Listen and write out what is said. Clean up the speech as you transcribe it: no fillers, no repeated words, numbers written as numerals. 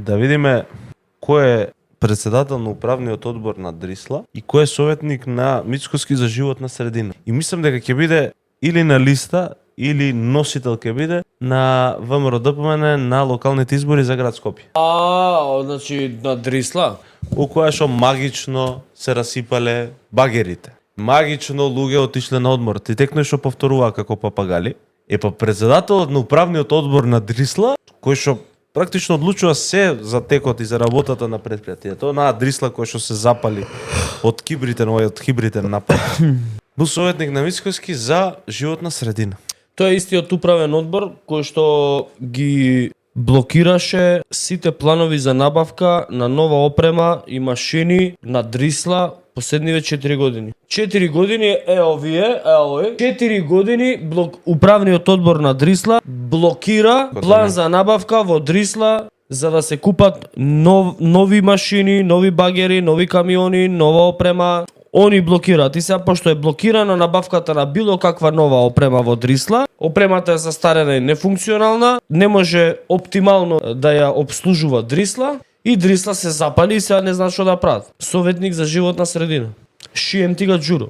Да видиме кој е председател на управниот одбор на Дрисла и кој е советник на Мицкоски за животна средина. И мислам дека ќе биде или на листа или носител ќе биде на ВМРО ДПМН на локалните избори за град Скопје. Значи на Дрисла. У која што магично се расипале багерите. Магично луѓе отишле на одмор. Ти текнеш што повторува како папагали. Па председателот на управниот одбор на Дрисла, кој што практично одлучува се за текот и за работата на предпријатието, на Дрисла кој што се запали од хибритен напад. Бил советник на Мицкоски за животна средина. Тоа е истиот управен одбор кој што ги блокираше сите планови за набавка на нова опрема и машини на Дрисла последниве 4 години. 4 години овој 4 години управниот одбор на Дрисла блокира план за набавка во Дрисла за да се купат нови машини, нови багери, нови камиони, нова опрема. Они блокираат и сега пошто е блокирана набавката на било каква нова опрема во Дрисла, опремата е застарена и нефункционална, не може оптимално да ја обслужува Дрисла и Дрисла се запали и сега не знаат што да прават. Советник за животна средина. Шием ти га Джуро.